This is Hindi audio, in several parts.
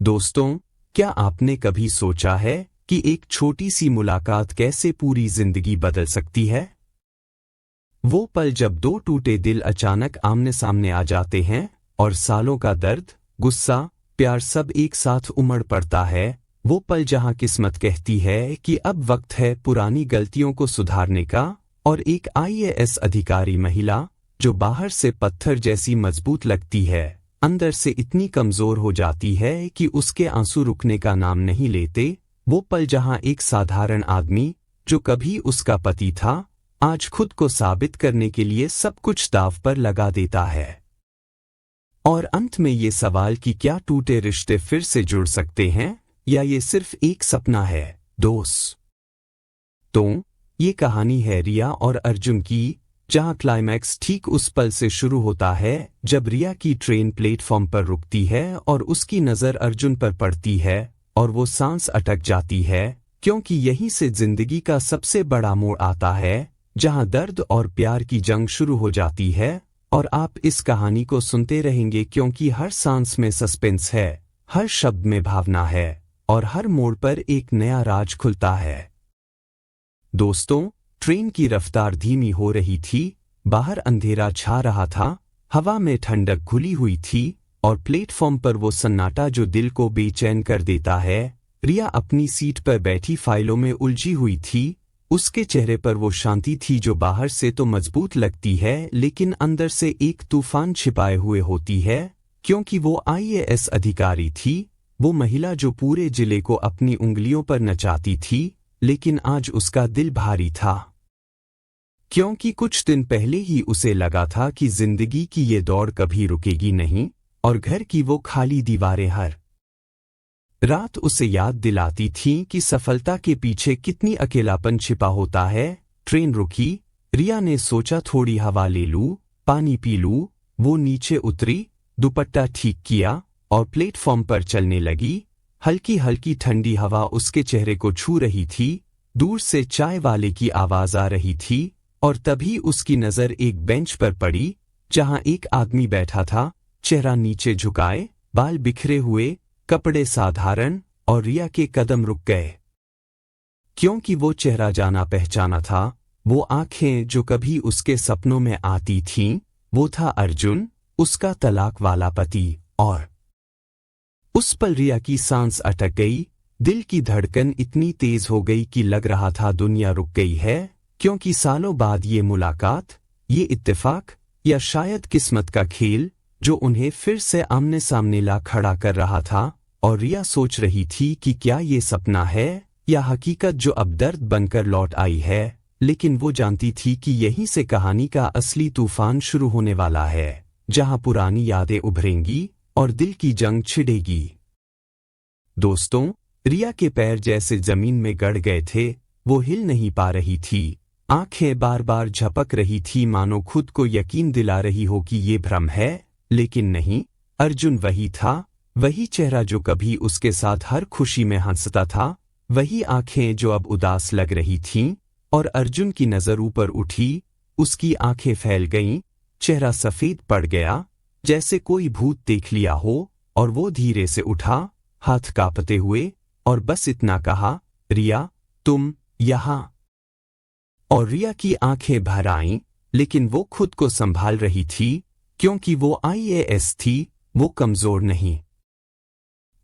दोस्तों, क्या आपने कभी सोचा है कि एक छोटी सी मुलाकात कैसे पूरी जिंदगी बदल सकती है? वो पल जब दो टूटे दिल अचानक आमने सामने आ जाते हैं और सालों का दर्द, गुस्सा, प्यार सब एक साथ उमड़ पड़ता है। वो पल जहां किस्मत कहती है कि अब वक्त है पुरानी गलतियों को सुधारने का, और एक आईएएस अधिकारी महिला जो बाहर से पत्थर जैसी मजबूत लगती है, अंदर से इतनी कमजोर हो जाती है कि उसके आंसू रुकने का नाम नहीं लेते। वो पल जहां एक साधारण आदमी जो कभी उसका पति था, आज खुद को साबित करने के लिए सब कुछ दांव पर लगा देता है। और अंत में ये सवाल कि क्या टूटे रिश्ते फिर से जुड़ सकते हैं या ये सिर्फ एक सपना है, दोस्त? तो ये कहानी है रिया और अर्जुन की, जहां क्लाइमैक्स ठीक उस पल से शुरू होता है जब रिया की ट्रेन प्लेटफॉर्म पर रुकती है और उसकी नज़र अर्जुन पर पड़ती है और वो सांस अटक जाती है, क्योंकि यहीं से जिंदगी का सबसे बड़ा मोड़ आता है, जहां दर्द और प्यार की जंग शुरू हो जाती है। और आप इस कहानी को सुनते रहेंगे क्योंकि हर सांस में सस्पेंस है, हर शब्द में भावना है और हर मोड़ पर एक नया राज खुलता है। दोस्तों, ट्रेन की रफ्तार धीमी हो रही थी, बाहर अंधेरा छा रहा था, हवा में ठंडक घुली हुई थी और प्लेटफॉर्म पर वो सन्नाटा जो दिल को बेचैन कर देता है। रिया अपनी सीट पर बैठी फाइलों में उलझी हुई थी। उसके चेहरे पर वो शांति थी जो बाहर से तो मजबूत लगती है लेकिन अंदर से एक तूफान छिपाए हुए होती है, क्योंकि वो आईएएस अधिकारी थी, वो महिला जो पूरे जिले को अपनी उंगलियों पर नचाती थी। लेकिन आज उसका दिल भारी था, क्योंकि कुछ दिन पहले ही उसे लगा था कि जिंदगी की ये दौड़ कभी रुकेगी नहीं और घर की वो खाली दीवारें हर रात उसे याद दिलाती थीं कि सफलता के पीछे कितनी अकेलापन छिपा होता है। ट्रेन रुकी, रिया ने सोचा थोड़ी हवा ले लूं, पानी पी लूं। वो नीचे उतरी, दुपट्टा ठीक किया और प्लेटफॉर्म पर चलने लगी। हल्की हल्की ठंडी हवा उसके चेहरे को छू रही थी, दूर से चाय वाले की आवाज आ रही थी और तभी उसकी नजर एक बेंच पर पड़ी जहां एक आदमी बैठा था, चेहरा नीचे झुकाए, बाल बिखरे हुए, कपड़े साधारण। और रिया के कदम रुक गए, क्योंकि वो चेहरा जाना पहचाना था, वो आंखें जो कभी उसके सपनों में आती थीं। वो था अर्जुन, उसका तलाक वाला पति। और उस पल रिया की सांस अटक गई, दिल की धड़कन इतनी तेज हो गई कि लग रहा था दुनिया रुक गई है, क्योंकि सालों बाद ये मुलाकात, ये इत्तेफाक या शायद किस्मत का खेल जो उन्हें फिर से आमने सामने ला खड़ा कर रहा था। और रिया सोच रही थी कि क्या ये सपना है या हकीकत जो अब दर्द बनकर लौट आई है, लेकिन वो जानती थी कि यहीं से कहानी का असली तूफान शुरू होने वाला है, जहां पुरानी यादें उभरेंगी और दिल की जंग छिड़ेगी। दोस्तों, रिया के पैर जैसे जमीन में गड़ गए थे, वो हिल नहीं पा रही थी, आंखें बार बार झपक रही थी मानो खुद को यकीन दिला रही हो कि ये भ्रम है। लेकिन नहीं, अर्जुन वही था, वही चेहरा जो कभी उसके साथ हर खुशी में हंसता था, वही आंखें जो अब उदास लग रही थीं। और अर्जुन की नजर ऊपर उठी, उसकी आंखें फैल गईं, चेहरा सफेद पड़ गया जैसे कोई भूत देख लिया हो, और वो धीरे से उठा, हाथ कांपते हुए, और बस इतना कहा, रिया, तुम यहां। और रिया की आंखें भर आईं, लेकिन वो खुद को संभाल रही थी, क्योंकि वो आईएएस थी, वो कमजोर नहीं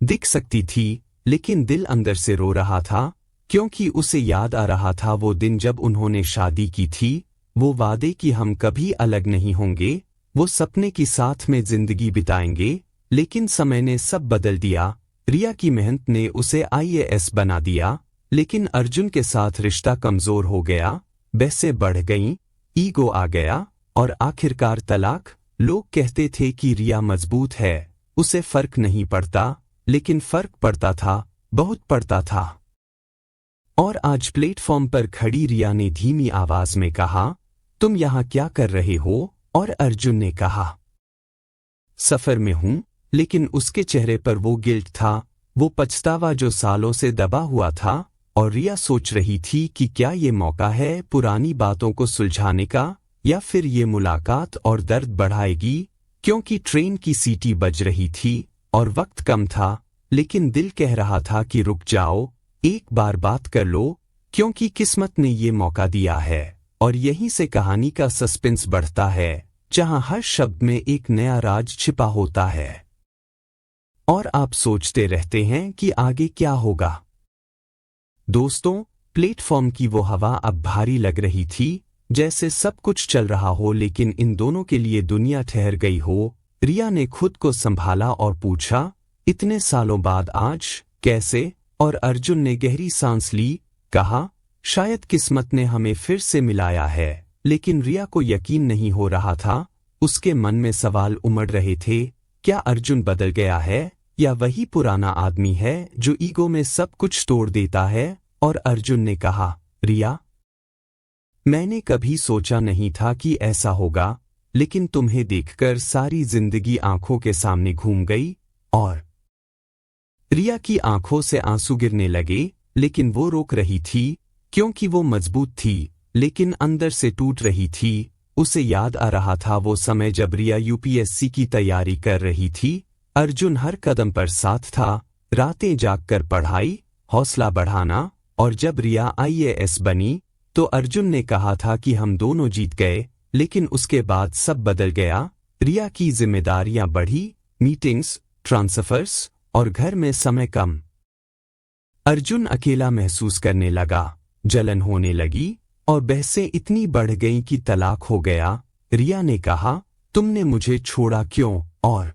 दिख सकती थी, लेकिन दिल अंदर से रो रहा था, क्योंकि उसे याद आ रहा था वो दिन जब उन्होंने शादी की थी, वो वादे कि हम कभी अलग नहीं होंगे, वो सपने की साथ में जिंदगी बिताएंगे। लेकिन समय ने सब बदल दिया, रिया की मेहनत ने उसे आईएएस बना दिया, लेकिन अर्जुन के साथ रिश्ता कमजोर हो गया, बहसें बढ़ गईं, ईगो आ गया और आखिरकार तलाक। लोग कहते थे कि रिया मजबूत है, उसे फर्क नहीं पड़ता, लेकिन फर्क पड़ता था, बहुत पड़ता था। और आज प्लेटफॉर्म पर खड़ी रिया ने धीमी आवाज में कहा, तुम यहां क्या कर रहे हो? और अर्जुन ने कहा, सफर में हूं। लेकिन उसके चेहरे पर वो गिल्ट था, वो पछतावा जो सालों से दबा हुआ था। और रिया सोच रही थी कि क्या ये मौका है पुरानी बातों को सुलझाने का, या फिर ये मुलाकात और दर्द बढ़ाएगी, क्योंकि ट्रेन की सीटी बज रही थी और वक्त कम था। लेकिन दिल कह रहा था कि रुक जाओ, एक बार बात कर लो, क्योंकि किस्मत ने ये मौका दिया है। और यहीं से कहानी का सस्पेंस बढ़ता है, जहां हर शब्द में एक नया राज छिपा होता है और आप सोचते रहते हैं कि आगे क्या होगा। दोस्तों, प्लेटफॉर्म की वो हवा अब भारी लग रही थी, जैसे सब कुछ चल रहा हो लेकिन इन दोनों के लिए दुनिया ठहर गई हो। रिया ने खुद को संभाला और पूछा, इतने सालों बाद आज कैसे? और अर्जुन ने गहरी सांस ली, कहा, शायद किस्मत ने हमें फिर से मिलाया है। लेकिन रिया को यकीन नहीं हो रहा था। उसके मन में सवाल उमड़ रहे थे, क्या अर्जुन बदल गया है या वही पुराना आदमी है जो ईगो में सब कुछ तोड़ देता है? और अर्जुन ने कहा, रिया, मैंने कभी सोचा नहीं था कि ऐसा होगा, लेकिन तुम्हें देखकर सारी जिंदगी आंखों के सामने घूम गई। और रिया की आंखों से आंसू गिरने लगे, लेकिन वो रोक रही थी क्योंकि वो मजबूत थी, लेकिन अंदर से टूट रही थी। उसे याद आ रहा था वो समय जब रिया यूपीएससी की तैयारी कर रही थी। अर्जुन हर कदम पर साथ था, रातें जागकर पढ़ाई, हौसला बढ़ाना। और जब रिया आईएएस बनी तो अर्जुन ने कहा था कि हम दोनों जीत गए, लेकिन उसके बाद सब बदल गया। रिया की जिम्मेदारियां बढ़ी, मीटिंग्स, ट्रांसफर्स और घर में समय कम। अर्जुन अकेला महसूस करने लगा, जलन होने लगी और बहसें इतनी बढ़ गईं कि तलाक हो गया। रिया ने कहा, तुमने मुझे छोड़ा क्यों? और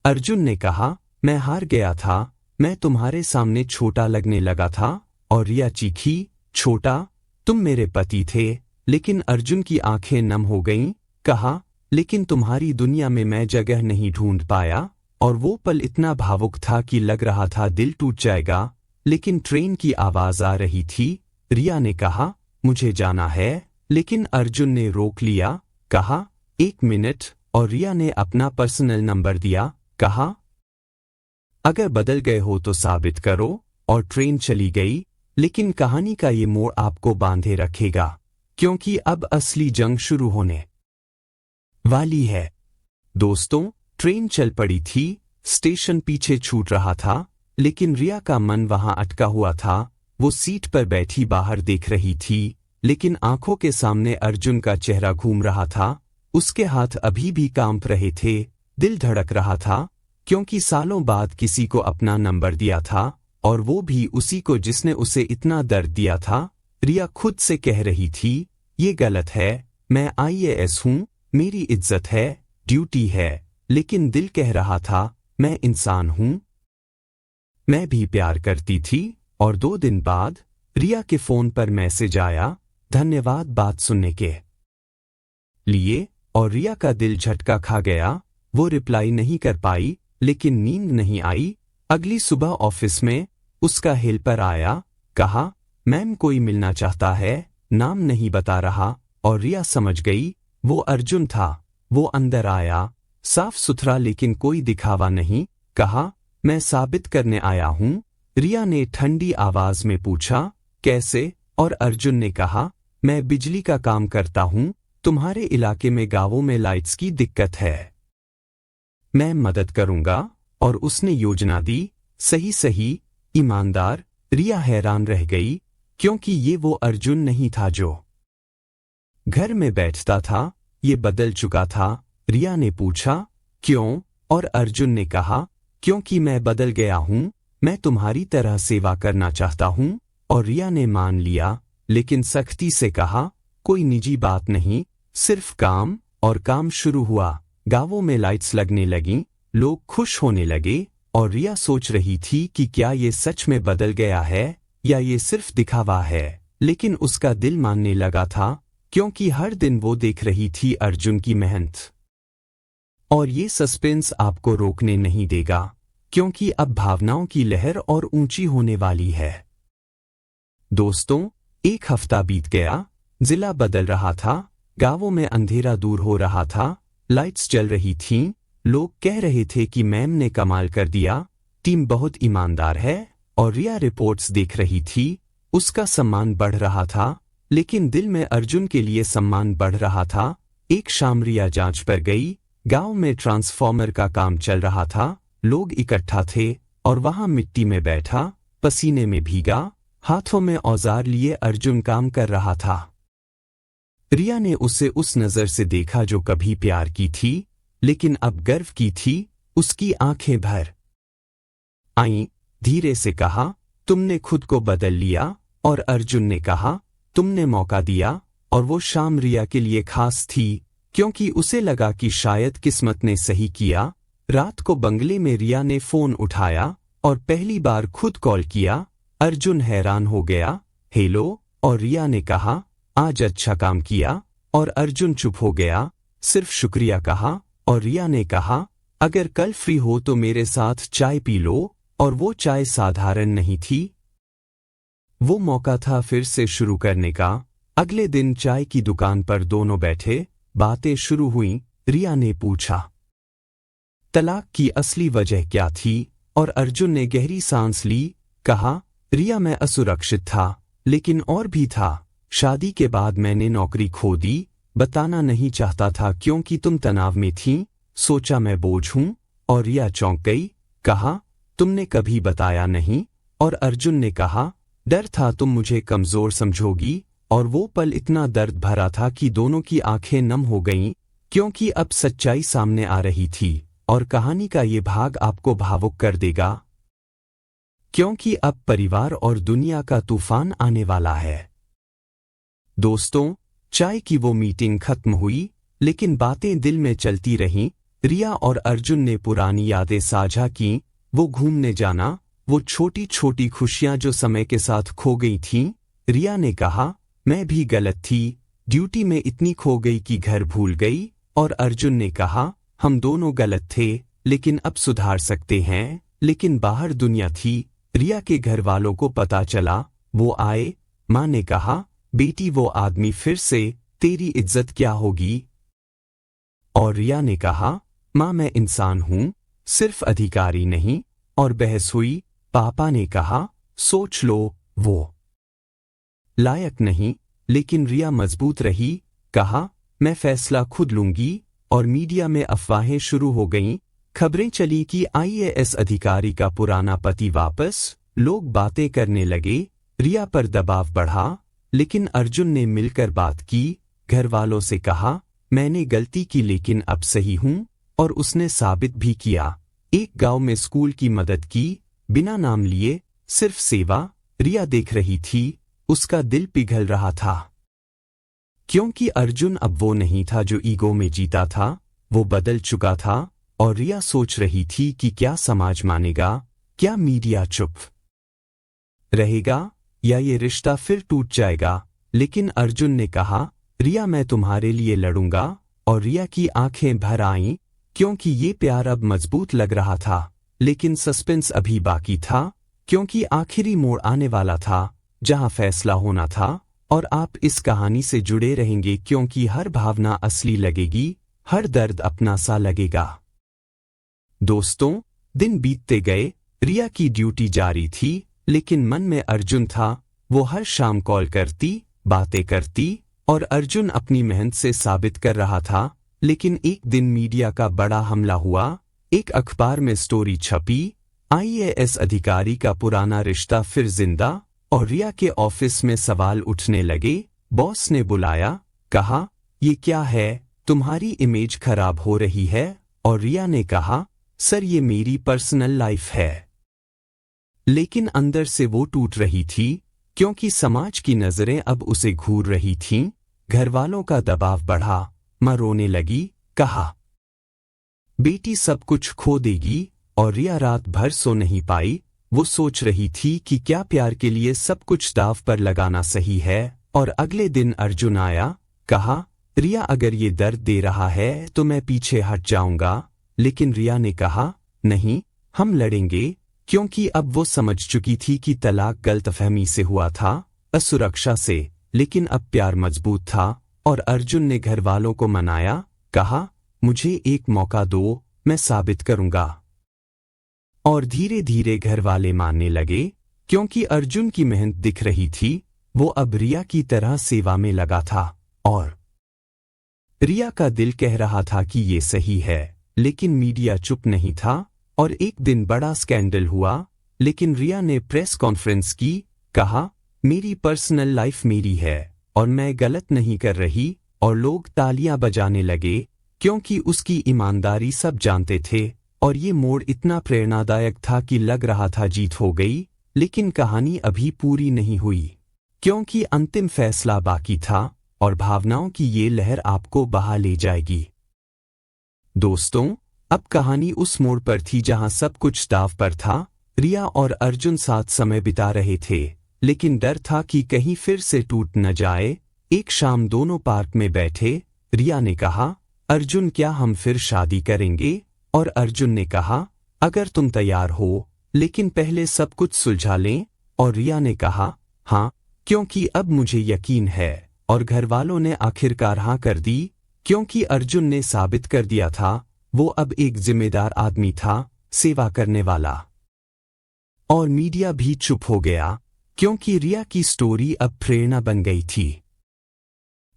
अर्जुन ने कहा, मैं हार गया था, मैं तुम्हारे सामने छोटा लगने लगा था। और रिया चीखी, छोटा? तुम मेरे पति थे। लेकिन अर्जुन की आंखें नम हो गईं, कहा, लेकिन तुम्हारी दुनिया में मैं जगह नहीं ढूंढ पाया। और वो पल इतना भावुक था कि लग रहा था दिल टूट जाएगा। लेकिन ट्रेन की आवाज आ रही थी। रिया ने कहा, मुझे जाना है। लेकिन अर्जुन ने रोक लिया, कहा, 1 मिनट। और रिया ने अपना पर्सनल नंबर दिया, कहा, अगर बदल गए हो तो साबित करो। और ट्रेन चली गई। लेकिन कहानी का ये मोड़ आपको बांधे रखेगा, क्योंकि अब असली जंग शुरू होने वाली है। दोस्तों, ट्रेन चल पड़ी थी, स्टेशन पीछे छूट रहा था, लेकिन रिया का मन वहां अटका हुआ था। वो सीट पर बैठी बाहर देख रही थी, लेकिन आंखों के सामने अर्जुन का चेहरा घूम रहा था। उसके हाथ अभी भी कांप रहे थे, दिल धड़क रहा था, क्योंकि सालों बाद किसी को अपना नंबर दिया था, और वो भी उसी को जिसने उसे इतना दर्द दिया था। रिया खुद से कह रही थी, ये गलत है, मैं आईएएस हूं, मेरी इज्जत है, ड्यूटी है। लेकिन दिल कह रहा था, मैं इंसान हूं, मैं भी प्यार करती थी। और 2 दिन बाद रिया के फोन पर मैसेज आया, धन्यवाद बात सुनने के लिए। और रिया का दिल झटका खा गया। वो रिप्लाई नहीं कर पाई, लेकिन नींद नहीं आई। अगली सुबह ऑफिस में उसका हेल्पर आया, कहा, मैम कोई मिलना चाहता है, नाम नहीं बता रहा। और रिया समझ गई, वो अर्जुन था। वो अंदर आया, साफ सुथरा लेकिन कोई दिखावा नहीं, कहा, मैं साबित करने आया हूं। रिया ने ठंडी आवाज में पूछा, कैसे? और अर्जुन ने कहा, मैं बिजली का काम करता हूं, तुम्हारे इलाके में गांवों में लाइट्स की दिक्कत है, मैं मदद करूंगा। और उसने योजना दी, सही सही, ईमानदार। रिया हैरान रह गई, क्योंकि ये वो अर्जुन नहीं था जो घर में बैठता था, ये बदल चुका था। रिया ने पूछा, क्यों? और अर्जुन ने कहा, क्योंकि मैं बदल गया हूं, मैं तुम्हारी तरह सेवा करना चाहता हूं। और रिया ने मान लिया, लेकिन सख्ती से कहा, कोई निजी बात नहीं, सिर्फ काम। और काम शुरू हुआ। गांवों में लाइट्स लगने लगीं, लोग खुश होने लगे। और रिया सोच रही थी कि क्या ये सच में बदल गया है या ये सिर्फ दिखावा है। लेकिन उसका दिल मानने लगा था, क्योंकि हर दिन वो देख रही थी अर्जुन की मेहनत। और ये सस्पेंस आपको रोकने नहीं देगा, क्योंकि अब भावनाओं की लहर और ऊंची होने वाली है। दोस्तों, 1 हफ्ता बीत गया, जिला बदल रहा था, गांवों में अंधेरा दूर हो रहा था, लाइट्स जल रही थीं, लोग कह रहे थे कि मैम ने कमाल कर दिया, टीम बहुत ईमानदार है। और रिया रिपोर्ट्स देख रही थी, उसका सम्मान बढ़ रहा था। लेकिन दिल में अर्जुन के लिए सम्मान बढ़ रहा था। एक शाम रिया जांच पर गई। गांव में ट्रांसफॉर्मर का काम चल रहा था। लोग इकट्ठा थे और वहां मिट्टी में बैठा, पसीने में भीगा, हाथों में औजार लिए अर्जुन काम कर रहा था। रिया ने उसे उस नजर से देखा जो कभी प्यार की थी, लेकिन अब गर्व की थी। उसकी आंखें भर आईं, धीरे से कहा, तुमने खुद को बदल लिया। और अर्जुन ने कहा, तुमने मौका दिया। और वो शाम रिया के लिए खास थी, क्योंकि उसे लगा कि शायद किस्मत ने सही किया। रात को बंगले में रिया ने फोन उठाया और पहली बार खुद कॉल किया। अर्जुन हैरान हो गया, हेलो। और रिया ने कहा, आज अच्छा काम किया। और अर्जुन चुप हो गया, सिर्फ शुक्रिया कहा। और रिया ने कहा, अगर कल फ्री हो तो मेरे साथ चाय पी लो। और वो चाय साधारण नहीं थी, वो मौका था फिर से शुरू करने का। अगले दिन चाय की दुकान पर दोनों बैठे, बातें शुरू हुई। रिया ने पूछा, तलाक की असली वजह क्या थी? और अर्जुन ने गहरी सांस ली, कहा, रिया मैं असुरक्षित था, लेकिन और भी था। शादी के बाद मैंने नौकरी खो दी, बताना नहीं चाहता था क्योंकि तुम तनाव में थीं। सोचा मैं बोझ हूं। और रिया चौंक गई, कहा, तुमने कभी बताया नहीं। और अर्जुन ने कहा, डर था तुम मुझे कमजोर समझोगी। और वो पल इतना दर्द भरा था कि दोनों की आंखें नम हो गईं, क्योंकि अब सच्चाई सामने आ रही थी। और कहानी का ये भाग आपको भावुक कर देगा, क्योंकि अब परिवार और दुनिया का तूफान आने वाला है। दोस्तों, चाय की वो मीटिंग खत्म हुई, लेकिन बातें दिल में चलती रहीं। रिया और अर्जुन ने पुरानी यादें साझा की, वो घूमने जाना, वो छोटी छोटी खुशियां जो समय के साथ खो गई थीं। रिया ने कहा, मैं भी गलत थी, ड्यूटी में इतनी खो गई कि घर भूल गई। और अर्जुन ने कहा, हम दोनों गलत थे, लेकिन अब सुधार सकते हैं। लेकिन बाहर दुनिया थी। रिया के घर वालों को पता चला, वो आए। माँ ने कहा, बेटी वो आदमी फिर से, तेरी इज्जत क्या होगी? और रिया ने कहा, माँ मैं इंसान हूँ, सिर्फ अधिकारी नहीं। और बहस हुई। पापा ने कहा, सोच लो, वो लायक नहीं। लेकिन रिया मजबूत रही, कहा, मैं फैसला खुद लूंगी। और मीडिया में अफवाहें शुरू हो गईं। खबरें चली कि आईएएस अधिकारी का पुराना पति वापस। लोग बातें करने लगे। रिया पर दबाव बढ़ा, लेकिन अर्जुन ने मिलकर बात की। घर वालों से कहा, मैंने गलती की लेकिन अब सही हूं। और उसने साबित भी किया। एक गांव में स्कूल की मदद की, बिना नाम लिए, सिर्फ सेवा। रिया देख रही थी, उसका दिल पिघल रहा था, क्योंकि अर्जुन अब वो नहीं था जो ईगो में जीता था, वो बदल चुका था। और रिया सोच रही थी कि क्या समाज मानेगा, क्या मीडिया चुप रहेगा, या ये रिश्ता फिर टूट जाएगा। लेकिन अर्जुन ने कहा, रिया मैं तुम्हारे लिए लड़ूंगा। और रिया की आंखें भर आईं, क्योंकि ये प्यार अब मजबूत लग रहा था। लेकिन सस्पेंस अभी बाकी था, क्योंकि आखिरी मोड़ आने वाला था, जहां फैसला होना था। और आप इस कहानी से जुड़े रहेंगे, क्योंकि हर भावना असली लगेगी, हर दर्द अपना सा लगेगा। दोस्तों, दिन बीतते गए। रिया की ड्यूटी जारी थी, लेकिन मन में अर्जुन था। वो हर शाम कॉल करती, बातें करती, और अर्जुन अपनी मेहनत से साबित कर रहा था। लेकिन एक दिन मीडिया का बड़ा हमला हुआ। एक अखबार में स्टोरी छपी, आईएएस अधिकारी का पुराना रिश्ता फिर जिंदा। और रिया के ऑफिस में सवाल उठने लगे। बॉस ने बुलाया, कहा, ये क्या है, तुम्हारी इमेज खराब हो रही है। और रिया ने कहा, सर ये मेरी पर्सनल लाइफ है। लेकिन अंदर से वो टूट रही थी, क्योंकि समाज की नजरें अब उसे घूर रही थीं। घर वालों का दबाव बढ़ा। माँ रोने लगी, कहा, बेटी सब कुछ खो देगी। और रिया रात भर सो नहीं पाई। वो सोच रही थी कि क्या प्यार के लिए सब कुछ दांव पर लगाना सही है। और अगले दिन अर्जुन आया, कहा, रिया अगर ये दर्द दे रहा है तो मैं पीछे हट जाऊंगा। लेकिन रिया ने कहा, नहीं, हम लड़ेंगे। क्योंकि अब वो समझ चुकी थी कि तलाक गलतफहमी से हुआ था, असुरक्षा से। लेकिन अब प्यार मजबूत था। और अर्जुन ने घर वालों को मनाया, कहा, मुझे एक मौका दो, मैं साबित करूंगा। और धीरे धीरे घर वाले मानने लगे, क्योंकि अर्जुन की मेहनत दिख रही थी। वो अब रिया की तरह सेवा में लगा था। और रिया का दिल कह रहा था कि ये सही है, लेकिन मीडिया चुप नहीं था। और एक दिन बड़ा स्कैंडल हुआ, लेकिन रिया ने प्रेस कॉन्फ्रेंस की, कहा मेरी पर्सनल लाइफ मेरी है और मैं गलत नहीं कर रही, और लोग तालियां बजाने लगे क्योंकि उसकी ईमानदारी सब जानते थे। और ये मोड़ इतना प्रेरणादायक था कि लग रहा था जीत हो गई, लेकिन कहानी अभी पूरी नहीं हुई, क्योंकि अंतिम फैसला बाकी था और भावनाओं की ये लहर आपको बहा ले जाएगी। दोस्तों, अब कहानी उस मोड़ पर थी जहां सब कुछ दांव पर था। रिया और अर्जुन साथ समय बिता रहे थे, लेकिन डर था कि कहीं फिर से टूट न जाए। एक शाम दोनों पार्क में बैठे। रिया ने कहा, अर्जुन क्या हम फिर शादी करेंगे? और अर्जुन ने कहा, अगर तुम तैयार हो, लेकिन पहले सब कुछ सुलझा लें। और रिया ने कहा, हाँ, क्योंकि अब मुझे यकीन है। और घरवालों ने आखिरकार हाँ कर दी, क्योंकि अर्जुन ने साबित कर दिया था वो अब एक जिम्मेदार आदमी था, सेवा करने वाला। और मीडिया भी चुप हो गया, क्योंकि रिया की स्टोरी अब प्रेरणा बन गई थी।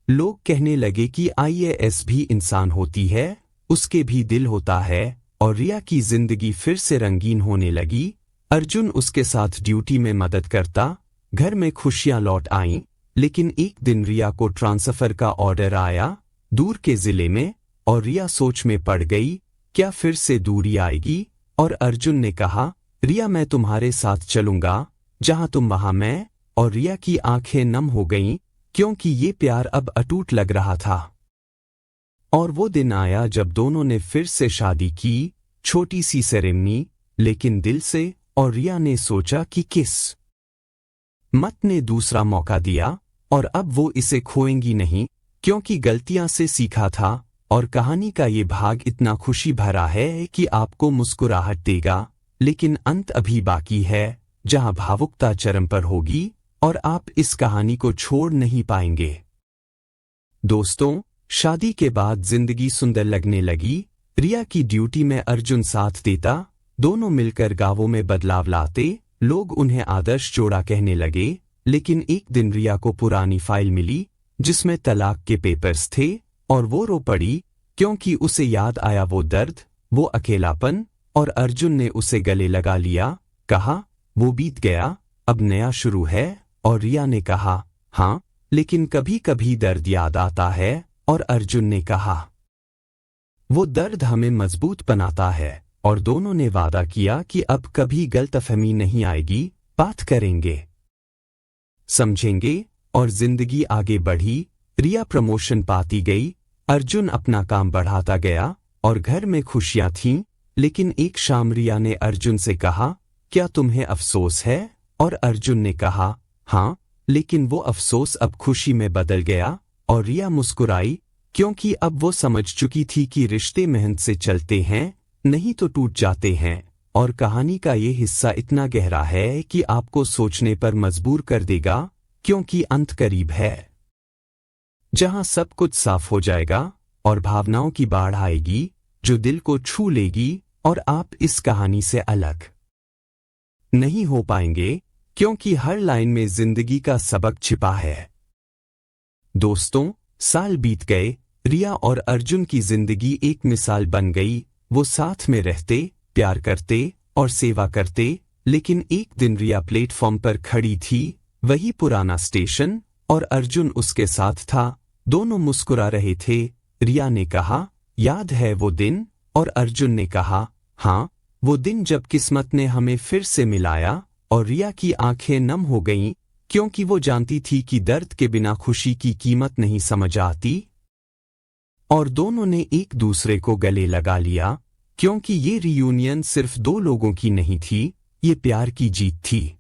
लोग कहने लगे कि आईएएस भी इंसान होती है, उसके भी दिल होता है। और रिया की जिंदगी फिर से रंगीन होने लगी। अर्जुन उसके साथ ड्यूटी में मदद करता, घर में खुशियां लौट आईं। लेकिन एक दिन रिया को ट्रांसफर का ऑर्डर आया दूर के जिले में, और रिया सोच में पड़ गई, क्या फिर से दूरी आएगी? और अर्जुन ने कहा, रिया मैं तुम्हारे साथ चलूंगा, जहां तुम वहां मैं। और रिया की आंखें नम हो गईं, क्योंकि ये प्यार अब अटूट लग रहा था। और वो दिन आया जब दोनों ने फिर से शादी की, छोटी सी सेरेमनी, लेकिन दिल से। और रिया ने सोचा कि किस्मत ने दूसरा मौका दिया, और अब वो इसे खोएंगी नहीं, क्योंकि गलतियां से सीखा था। और कहानी का ये भाग इतना खुशी भरा है कि आपको मुस्कुराहट देगा, लेकिन अंत अभी बाकी है, जहां भावुकता चरम पर होगी और आप इस कहानी को छोड़ नहीं पाएंगे। दोस्तों, शादी के बाद जिंदगी सुंदर लगने लगी। रिया की ड्यूटी में अर्जुन साथ देता, दोनों मिलकर गांवों में बदलाव लाते। लोग उन्हें आदर्श जोड़ा कहने लगे। लेकिन एक दिन रिया को पुरानी फाइल मिली, जिसमें तलाक के पेपर्स थे, और वो रो पड़ी, क्योंकि उसे याद आया वो दर्द, वो अकेलापन। और अर्जुन ने उसे गले लगा लिया, कहा वो बीत गया, अब नया शुरू है। और रिया ने कहा, हाँ, लेकिन कभी कभी दर्द याद आता है। और अर्जुन ने कहा, वो दर्द हमें मजबूत बनाता है। और दोनों ने वादा किया कि अब कभी गलतफहमी नहीं आएगी, बात करेंगे, समझेंगे। और जिंदगी आगे बढ़ी। रिया प्रमोशन पाती गई, अर्जुन अपना काम बढ़ाता गया, और घर में खुशियां थीं। लेकिन एक शाम रिया ने अर्जुन से कहा, क्या तुम्हें अफसोस है? और अर्जुन ने कहा, हाँ, लेकिन वो अफसोस अब खुशी में बदल गया। और रिया मुस्कुराई, क्योंकि अब वो समझ चुकी थी कि रिश्ते मेहनत से चलते हैं, नहीं तो टूट जाते हैं। और कहानी का ये हिस्सा इतना गहरा है कि आपको सोचने पर मजबूर कर देगा, क्योंकि अंत करीब है, जहां सब कुछ साफ हो जाएगा और भावनाओं की बाढ़ आएगी जो दिल को छू लेगी। और आप इस कहानी से अलग नहीं हो पाएंगे, क्योंकि हर लाइन में जिंदगी का सबक छिपा है। दोस्तों, साल बीत गए। रिया और अर्जुन की जिंदगी एक मिसाल बन गई। वो साथ में रहते, प्यार करते और सेवा करते। लेकिन एक दिन रिया प्लेटफॉर्म पर खड़ी थी, वही पुराना स्टेशन, और अर्जुन उसके साथ था। दोनों मुस्कुरा रहे थे। रिया ने कहा, याद है वो दिन? और अर्जुन ने कहा, हाँ, वो दिन जब किस्मत ने हमें फिर से मिलाया। और रिया की आंखें नम हो गईं, क्योंकि वो जानती थी कि दर्द के बिना खुशी की कीमत नहीं समझ आती। और दोनों ने एक दूसरे को गले लगा लिया, क्योंकि ये रियूनियन सिर्फ दो लोगों की नहीं थी, ये प्यार की जीत थी,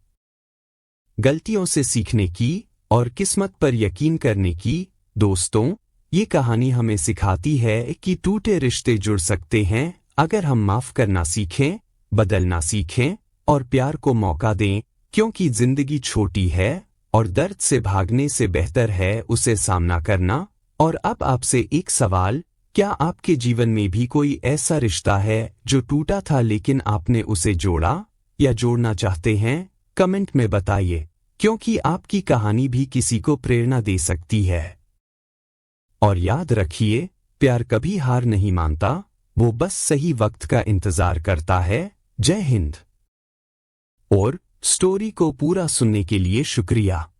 गलतियों से सीखने की और किस्मत पर यकीन करने की। दोस्तों, ये कहानी हमें सिखाती है कि टूटे रिश्ते जुड़ सकते हैं, अगर हम माफ करना सीखें, बदलना सीखें और प्यार को मौका दें। क्योंकि जिंदगी छोटी है और दर्द से भागने से बेहतर है उसे सामना करना। और अब आपसे एक सवाल, क्या आपके जीवन में भी कोई ऐसा रिश्ता है जो टूटा था लेकिन आपने उसे जोड़ा या जोड़ना चाहते हैं? कमेंट में बताइए, क्योंकि आपकी कहानी भी किसी को प्रेरणा दे सकती है। और याद रखिए, प्यार कभी हार नहीं मानता, वो बस सही वक्त का इंतजार करता है। जय हिंद। और स्टोरी को पूरा सुनने के लिए शुक्रिया।